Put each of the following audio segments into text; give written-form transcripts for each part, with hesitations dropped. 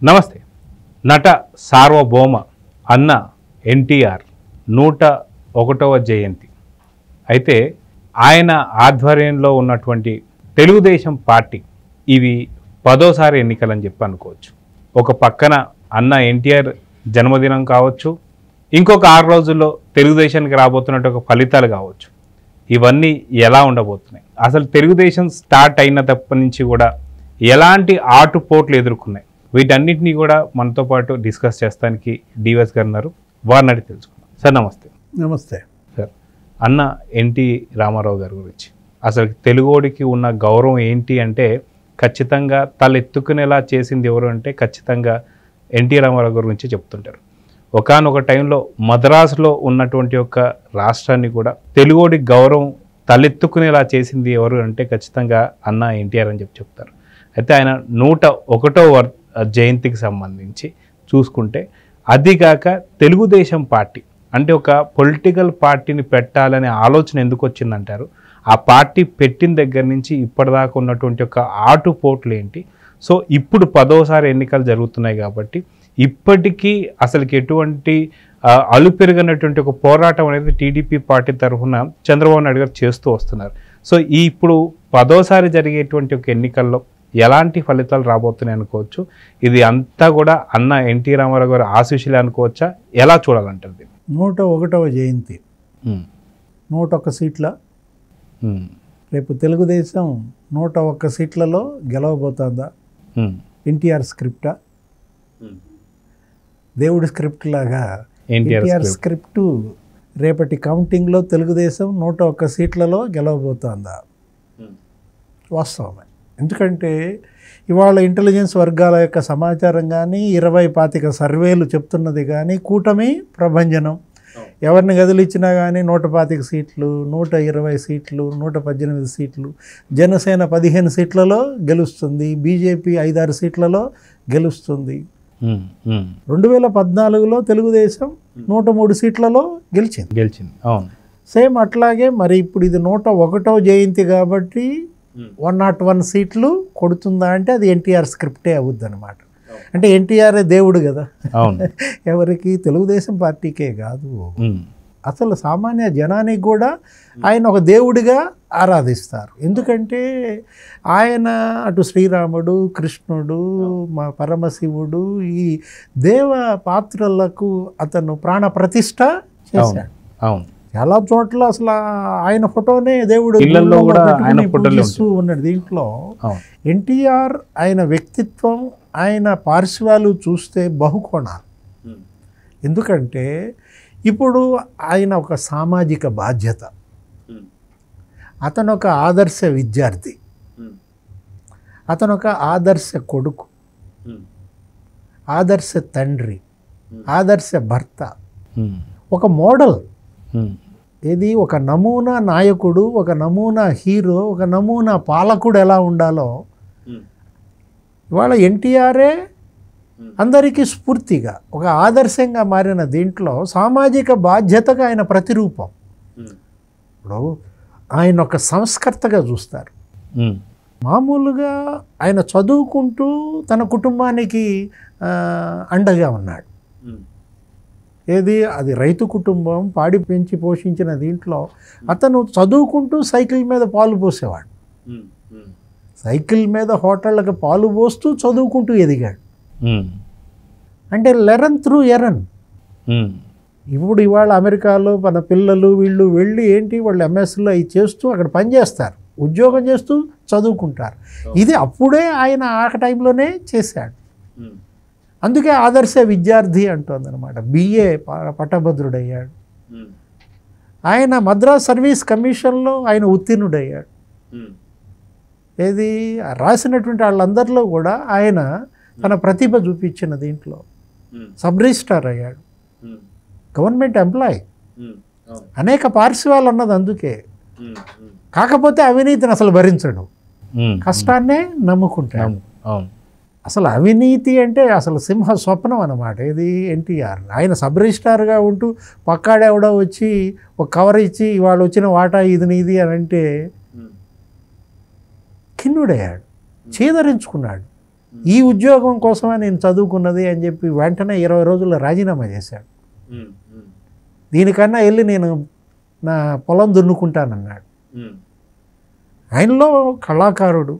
నమస్తే. నట సార్వభౌమ అన్న ఎన్టీఆర్ 101వ జయంతి. అయితే ఆయన ఆధ్వర్యంలో ఉన్నటువంటి తెలుగుదేశం పార్టీ ఇవి 10వ ఎన్నికలని చెప్పి అనుకోవచ్చు. ఒక పక్కన అన్న ఎన్టీఆర్ జన్మదినం కావచ్చు, ఇంకొక 6 రోజుల్లో తెలుగుదేశానికి రాబోతున్నట్టు ఒక ఫలితాలు కావచ్చు. ఇవన్నీ ఎలా ఉండబోతున్నాయి, అసలు తెలుగుదేశం స్టార్ట్ అయినప్పటి నుంచి కూడా ఎలాంటి ఆటుపోట్లు ఎదుర్కొన్నాయి, వీటన్నిటినీ కూడా మనతో పాటు డిస్కస్ చేస్తానికి డివైఎస్ గారు ఉన్నారు. వారిని అడిగి తెలుసుకుందాం. సార్ నమస్తే. నమస్తే సార్. అన్న ఎన్టీ రామారావు గారి గురించి అసలు తెలుగోడికి ఉన్న గౌరవం ఏంటి అంటే ఖచ్చితంగా తలెత్తుకునేలా చేసింది ఎవరు అంటే ఖచ్చితంగా ఎన్టీ రామారావు గారి గురించి చెప్తుంటారు. ఒకానొక టైంలో మద్రాసులో ఉన్నటువంటి ఒక రాష్ట్రాన్ని కూడా తెలుగోడి గౌరవం తలెత్తుకునేలా చేసింది ఎవరు అంటే ఖచ్చితంగా అన్న ఎన్టీఆర్ అని చెప్తారు. అయితే ఆయన 101వ జయంతికి సంబంధించి చూసుకుంటే అదిగాక తెలుగుదేశం పార్టీ అంటే ఒక పొలిటికల్ పార్టీని పెట్టాలనే ఆలోచన ఎందుకు వచ్చిందంటారు? ఆ పార్టీ పెట్టిన దగ్గర నుంచి ఇప్పటిదాకా ఉన్నటువంటి ఒక ఆటుపోట్లు ఏంటి? సో ఇప్పుడు 10వ ఎన్నికలు జరుగుతున్నాయి కాబట్టి ఇప్పటికీ అసలుకి ఎటువంటి అలుపెరుగనటువంటి ఒక పోరాటం అనేది టీడీపీ పార్టీ తరఫున చంద్రబాబు నాయుడు గారు చేస్తూ వస్తున్నారు. సో ఈ ఇప్పుడు 10వ జరిగేటువంటి ఒక ఎన్నికల్లో ఎలాంటి ఫలితాలు రాబోతున్నాయి అనుకోవచ్చు? ఇది అంతా కూడా అన్న ఎన్టీ రామారావు గారు ఆశీస్సులే అనుకోవచ్చా? ఎలా చూడాలంటారు దీన్ని? 101వ జయంతి, 101 సీట్ల. రేపు తెలుగుదేశం 101 సీట్లలో గెలవబోతుందా? ఎన్టీఆర్ స్క్రిప్టా? దేవుడి స్క్రిప్ట్ లాగా ఎన్టీఆర్ స్క్రిప్టు రేపటి కౌంటింగ్లో తెలుగుదేశం 101 సీట్లలో గెలవబోతుందా? వాస్తవమే. ఎందుకంటే ఇవాళ ఇంటెలిజెన్స్ వర్గాల యొక్క సమాచారం కానీ 20-25 సర్వేలు చెప్తున్నది కానీ కూటమి ప్రభంజనం. ఎవరిని గదిలిచ్చినా కానీ 125 సీట్లు, 120 సీట్లు, 118 సీట్లు, జనసేన 15 సీట్లలో గెలుస్తుంది, బీజేపీ 5-6 సీట్లలో గెలుస్తుంది. 2014లో తెలుగుదేశం 103 సీట్లలో గెలిచింది. అవును. సేమ్ అట్లాగే మరి ఇప్పుడు ఇది 101వ జయంతి కాబట్టి 101 సీట్లు కొడుతుందా అంటే అది ఎన్టీఆర్ స్క్రిప్టే అవుద్ది అనమాట. అంటే ఎన్టీఆర్ దేవుడు కదా, ఎవరికి? తెలుగుదేశం పార్టీకే కాదు, అసలు సామాన్య జనానికి కూడా ఆయన ఒక దేవుడిగా ఆరాధిస్తారు. ఎందుకంటే ఆయన అటు శ్రీరాముడు, కృష్ణుడు, మా పరమశివుడు, ఈ దేవ పాత్రలకు అతను ప్రాణ ప్రతిష్ఠ చేశాడు. చాలా చోట్ల అసలు ఆయన ఫోటోనే దేవుడు పూజిస్తూ ఉన్నాడు. దీంట్లో ఎన్టీఆర్ ఆయన వ్యక్తిత్వం, ఆయన పార్శ్వాలు చూస్తే బహుకోణాలు. ఎందుకంటే ఇప్పుడు ఆయన ఒక సామాజిక బాధ్యత, అతను ఒక ఆదర్శ విద్యార్థి, అతను ఒక ఆదర్శ కొడుకు, ఆదర్శ తండ్రి, ఆదర్శ భర్త, ఒక మోడల్. ఇది ఒక నమూనా నాయకుడు, ఒక నమూనా హీరో, ఒక నమూనా పాలకుడు ఎలా ఉండాలో ఇవాళ ఎన్టీఆర్ఏ అందరికీ స్ఫూర్తిగా ఒక ఆదర్శంగా మారిన దీంట్లో సామాజిక బాధ్యతగా ఆయన ప్రతిరూపం. ఇప్పుడు ఆయన ఒక సంస్కర్తగా చూస్తారు. మామూలుగా ఆయన చదువుకుంటూ తన కుటుంబానికి అండగా ఉన్నాడు. ఏది అది రైతు కుటుంబం, పాడి పెంచి పోషించిన దీంట్లో అతను చదువుకుంటూ సైకిల్ మీద పాలు పోసేవాడు. సైకిల్ మీద హోటళ్ళకి పాలు పోస్తూ చదువుకుంటూ ఎదిగాడు. అంటే లెరన్ త్రూ ఎరన్. ఇప్పుడు ఇవాళ అమెరికాలో మన పిల్లలు వీళ్ళు వెళ్ళి ఏంటి వాళ్ళు ఎంఎస్లో అవి చేస్తూ అక్కడ పనిచేస్తారు, ఉద్యోగం చేస్తూ చదువుకుంటారు. ఇది అప్పుడే ఆయన ఆ టైంలోనే చేశాడు. అందుకే ఆదర్శ విద్యార్థి అంటోందనమాట. బిఏ పట్టభద్రుడయ్యాడు. ఆయన మద్రాస్ సర్వీస్ కమిషన్లో ఆయన ఉత్తీర్ణుడయ్యాడు. ఏది రాసినటువంటి వాళ్ళందరిలో కూడా ఆయన తన ప్రతిభ చూపించిన దీంట్లో సబ్ రిజిస్ట్రార్ అయ్యాడు, గవర్నమెంట్ ఎంప్లాయీ. అనేక పార్శ్వాలు అన్నది అందుకే. కాకపోతే అవినీతిని అసలు భరించడు, కష్టాన్నే నమ్ముకుంటాడు. అసలు అవినీతి అంటే అసలు సింహ స్వప్నం అన్నమాట. ఇది ఎన్టీఆర్. ఆయన సబ్ రిజిస్ట్రార్గా ఉంటూ పక్కాడెవడో వచ్చి ఒక కవర్ ఇచ్చి వాళ్ళు వచ్చిన వాటా ఇది నీది అని అంటే ఖిన్నుడయ్యాడు, చేదరించుకున్నాడు. ఈ ఉద్యోగం కోసమే నేను చదువుకున్నది అని చెప్పి వెంటనే 20 రోజుల్లో రాజీనామా చేశాడు. దీనికన్నా వెళ్ళి నేను నా పొలం దున్నుకుంటానన్నాడు. ఆయనలో కళాకారుడు,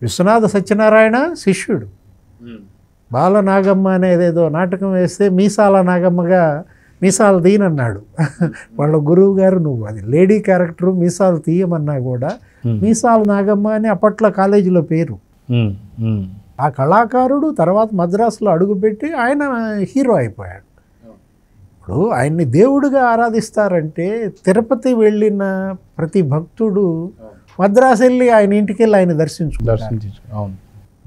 విశ్వనాథ సత్యనారాయణ శిష్యుడు. బాలనాగమ్మ అనేదేదో నాటకం వేస్తే మీసాల నాగమ్మగా మీసాలు తీయనన్నాడు వాళ్ళ గురువు గారు. నువ్వు అది లేడీ క్యారెక్టరు, మీసాలు తీయమన్నా కూడా మీసాల నాగమ్మ అని అప్పట్లో కాలేజీలో పేరు. ఆ కళాకారుడు తర్వాత మద్రాసులో అడుగుపెట్టి ఆయన హీరో అయిపోయాడు. ఇప్పుడు ఆయన్ని దేవుడిగా ఆరాధిస్తారంటే తిరుపతి వెళ్ళిన ప్రతి భక్తుడు మద్రాసు వెళ్ళి ఆయన ఇంటికి వెళ్ళి ఆయన దర్శించుకుంటారు.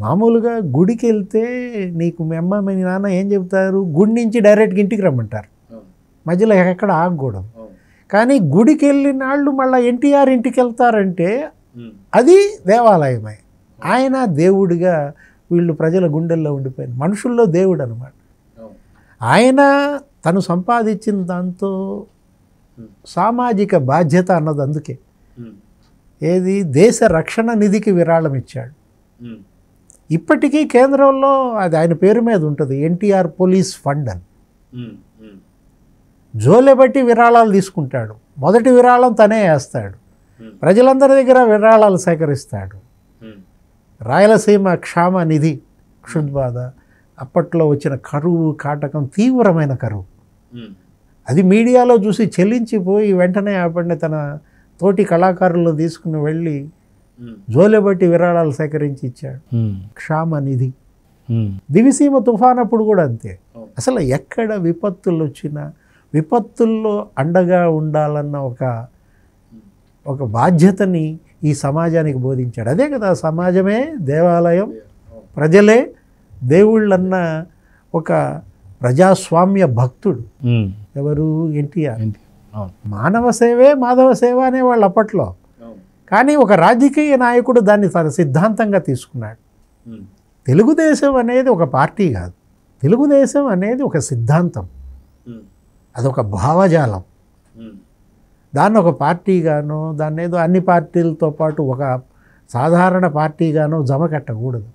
మామూలుగా గుడికి వెళ్తే నీకు మీ అమ్మ మీ నాన్న ఏం చెప్తారు, గుడి నుంచి డైరెక్ట్గా ఇంటికి రమ్మంటారు, మధ్యలో ఎక్కడ ఆగకూడదు. కానీ గుడికి వెళ్ళిన వాళ్ళు మళ్ళీ ఎన్టీఆర్ ఇంటికి వెళ్తారంటే అది దేవాలయమే. ఆయన దేవుడిగా వీళ్ళు ప్రజల గుండెల్లో ఉండిపోయారు, మనుషుల్లో దేవుడు అనమాట. ఆయన తను సంపాదించిన దాంతో సామాజిక బాధ్యత అన్నది అందుకే ఏది దేశ రక్షణ నిధికి విరాళం ఇచ్చాడు. ఇప్పటికీ కేంద్రంలో అది ఆయన పేరు మీద ఉంటుంది, ఎన్టీఆర్ పోలీస్ ఫండ్ అని. జోలే బట్టి విరాళాలు తీసుకుంటాడు. మొదటి విరాళం తనే వేస్తాడు, ప్రజలందరి దగ్గర విరాళాలు సేకరిస్తాడు. రాయలసీమ క్షామ నిధి క్షుద్బాధ, అప్పట్లో వచ్చిన కరువు కాటకం, తీవ్రమైన కరువు, అది మీడియాలో చూసి చెల్లించిపోయి వెంటనే ఆపడిన తన తోటి కళాకారులు తీసుకుని వెళ్ళి జోలెబట్టి విరాళాలు సేకరించి ఇచ్చాడు. క్షామ నిధి. దివిసీమ తుఫాన్ అప్పుడు కూడా అంతే. అసలు ఎక్కడ విపత్తులు వచ్చినా విపత్తుల్లో అండగా ఉండాలన్న ఒక బాధ్యతని ఈ సమాజానికి బోధించాడు. అదే కదా సమాజమే దేవాలయం, ప్రజలే దేవుళ్ళన్న ఒక ప్రజాస్వామ్య భక్తుడు ఎవరు, ఎన్టీఆర్. మానవ సేవే మాధవ సేవ అనేవాళ్ళు అప్పట్లో. కానీ ఒక రాజకీయ నాయకుడు దాన్ని తన సిద్ధాంతంగా తీసుకున్నాడు. తెలుగుదేశం అనేది ఒక పార్టీ కాదు, తెలుగుదేశం అనేది ఒక సిద్ధాంతం, అదొక భావజాలం. దాన్ని ఒక పార్టీగానో దాన్ని ఏదో అన్ని పార్టీలతో పాటు ఒక సాధారణ పార్టీగానో జమ కట్టకూడదు.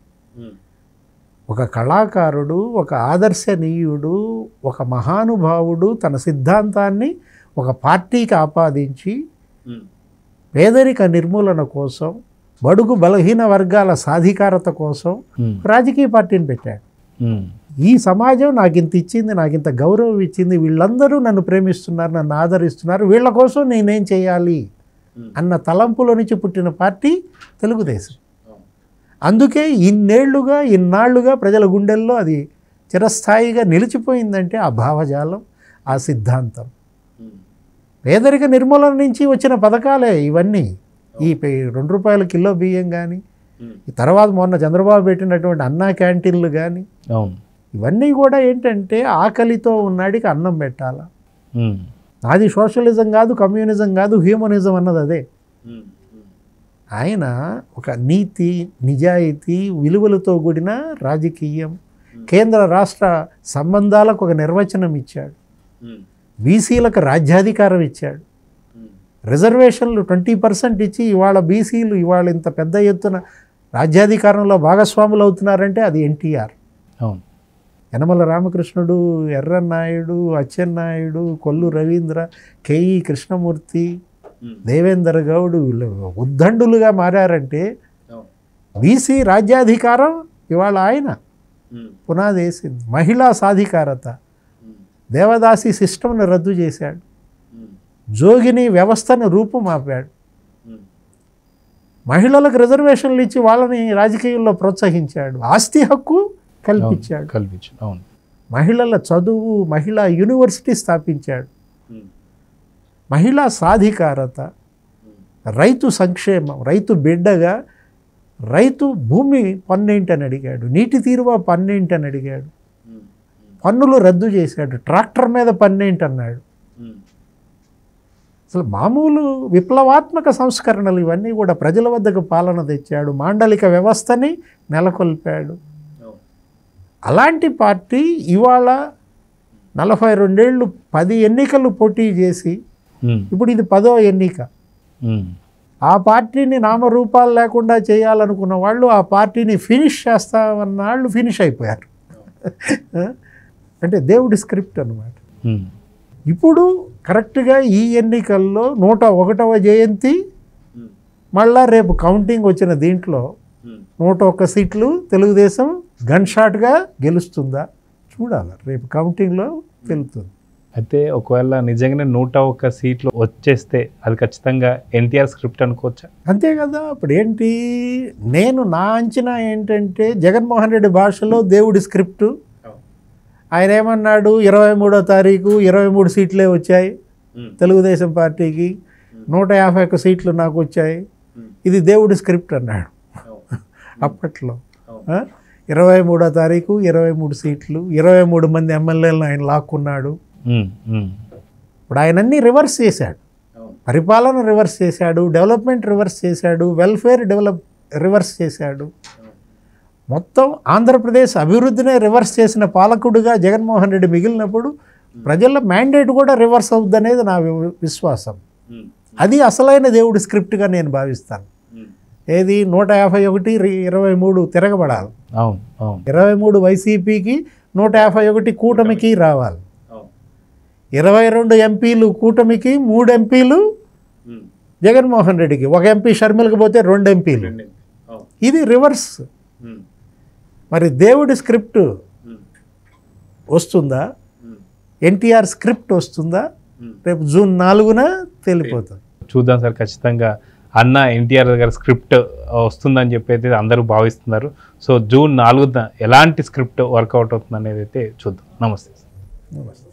ఒక కళాకారుడు, ఒక ఆదర్శనీయుడు, ఒక మహానుభావుడు తన సిద్ధాంతాన్ని ఒక పార్టీకి ఆపాదించి పేదరిక నిర్మూలన కోసం, బడుగు బలహీన వర్గాల సాధికారత కోసం రాజకీయ పార్టీని పెట్టాడు. ఈ సమాజం నాకు ఇంత ఇచ్చింది, నాకు ఇంత గౌరవం ఇచ్చింది, వీళ్ళందరూ నన్ను ప్రేమిస్తున్నారు, నన్ను ఆదరిస్తున్నారు, వీళ్ళ కోసం నేనేం చేయాలి అన్న తలంపులో నుంచి పుట్టిన పార్టీ తెలుగుదేశం. అందుకే ఇన్నాళ్లుగా ప్రజల గుండెల్లో అది చిరస్థాయిగా నిలిచిపోయిందంటే ఆ భావజాలం, ఆ సిద్ధాంతం. పేదరిక నిర్మూలన నుంచి వచ్చిన పథకాలే ఇవన్నీ. ఈ 2 రూపాయల కిలో బియ్యం కానీ, తర్వాత మొన్న చంద్రబాబు పెట్టినటువంటి అన్నా క్యాంటీన్లు కానీ, ఇవన్నీ కూడా ఏంటంటే ఆకలితో ఉన్నాడికి అన్నం పెట్టాలా. అది సోషలిజం కాదు, కమ్యూనిజం కాదు, హ్యూమనిజం అన్నది అదే. ఆయన ఒక నీతి, నిజాయితీ, విలువలతో కూడిన రాజకీయం, కేంద్ర రాష్ట్ర సంబంధాలకు ఒక నిర్వచనం ఇచ్చాడు, బీసీలకు రాజ్యాధికారం ఇచ్చాడు, రిజర్వేషన్లు 20% ఇచ్చి ఇవాళ బీసీలు ఇవాళ ఇంత పెద్ద ఎత్తున రాజ్యాధికారంలో భాగస్వాములు అవుతున్నారంటే అది ఎన్టీఆర్. యనమల రామకృష్ణుడు, ఎర్రన్నాయుడు, అచ్చెన్నాయుడు, కొల్లు రవీంద్ర, కేఈ కృష్ణమూర్తి, దేవేందర్ గౌడ్ వీళ్ళు ఉద్దండులుగా మారారంటే బీసీ రాజ్యాధికారం ఇవాళ ఆయన పునాది వేసింది. మహిళా సాధికారత, దేవదాసి సిస్టమ్ను రద్దు చేశాడు, జోగిని వ్యవస్థను రూపుమాపాడు, మహిళలకు రిజర్వేషన్లు ఇచ్చి వాళ్ళని రాజకీయాల్లో ప్రోత్సహించాడు, ఆస్తి హక్కు కల్పించాడు, మహిళల చదువు, మహిళా యూనివర్సిటీ స్థాపించాడు, మహిళా సాధికారత, రైతు సంక్షేమం, రైతు బిడ్డగా రైతు భూమి పన్నేంటని అడిగాడు, నీటి తీరువా పన్నేంటని అడిగాడు, పన్నులు రద్దు చేశాడు, ట్రాక్టర్ మీద పన్నేంటన్నాడు. అసలు మామూలు విప్లవాత్మక సంస్కరణలు ఇవన్నీ కూడా ప్రజల వద్దకు పాలన తెచ్చాడు, మాండలిక వ్యవస్థని నెలకొల్పాడు. అలాంటి పార్టీ ఇవాళ 42 ఏళ్ళు 10 ఎన్నికలు పోటీ చేసి ఇప్పుడు ఇది 10వ ఎన్నిక. ఆ పార్టీని నామరూపాలు లేకుండా చేయాలనుకున్న వాళ్ళు ఆ పార్టీని ఫినిష్ చేస్తామన్న వాళ్ళు ఫినిష్ అయిపోయారు. అంటే దేవుడి స్క్రిప్ట్ అన్నమాట. ఇప్పుడు కరెక్ట్గా ఈ ఎన్నికల్లో 101వ జయంతి, మళ్ళా రేపు కౌంటింగ్ వచ్చిన దీంట్లో 101 సీట్లు తెలుగుదేశం గన్ షాట్గా గెలుస్తుందా చూడాలి, రేపు కౌంటింగ్లో తెలుస్తుంది. అయితే ఒకవేళ నిజంగానే 101 సీట్లు వచ్చేస్తే అది ఖచ్చితంగా ఎన్టీఆర్ స్క్రిప్ట్ అనుకోవచ్చా? అంతే కదా. ఇప్పుడు ఏంటి, నా అంచనా ఏంటంటే జగన్మోహన్ రెడ్డి భాషలో దేవుడి స్క్రిప్టు. ఆయన ఏమన్నాడు, 23వ తారీఖు 23 సీట్లే వచ్చాయి తెలుగుదేశం పార్టీకి, 151 సీట్లు నాకు వచ్చాయి, ఇది దేవుడి స్క్రిప్ట్ అన్నాడు అప్పట్లో. 23వ తారీఖు 23 సీట్లు, 23 మంది ఎమ్మెల్యేలను ఆయన లాక్కున్నాడు. ఇప్పుడు ఆయన అన్నీ రివర్స్ చేశాడు, పరిపాలన రివర్స్ చేశాడు, డెవలప్మెంట్ రివర్స్ చేశాడు, వెల్ఫేర్ రివర్స్ చేశాడు. మొత్తం ఆంధ్రప్రదేశ్ అభివృద్ధినే రివర్స్ చేసిన పాలకుడిగా జగన్మోహన్ రెడ్డి మిగిలినప్పుడు ప్రజల మ్యాండేట్ కూడా రివర్స్ అవుద్ది అనేది నా విశ్వాసం. అది అసలైన దేవుడి స్క్రిప్ట్గా నేను భావిస్తాను. ఏది 151, 23 తిరగబడాలి. 23 వైసీపీకి, 151 కూటమికి రావాలి. 22 ఎంపీలు కూటమికి, 3 ఎంపీలు జగన్మోహన్ రెడ్డికి, 1 ఎంపీ షర్మిలకు పోతే 2 ఎంపీలు. ఇది రివర్స్. మరి దేవుడి స్క్రిప్ట్ వస్తుందా, ఎన్టీఆర్ స్క్రిప్ట్ వస్తుందా, రేపు జూన్ 4న తేలిపోతుంది. చూద్దాం సార్. ఖచ్చితంగా అన్న ఎన్టీఆర్ గారి స్క్రిప్ట్ వస్తుందని చెప్పి అయితే అందరూ భావిస్తున్నారు. సో జూన్ 4న ఎలాంటి స్క్రిప్ట్ వర్కౌట్ అవుతుంది అనేది అయితే చూద్దాం. నమస్తే. నమస్తే.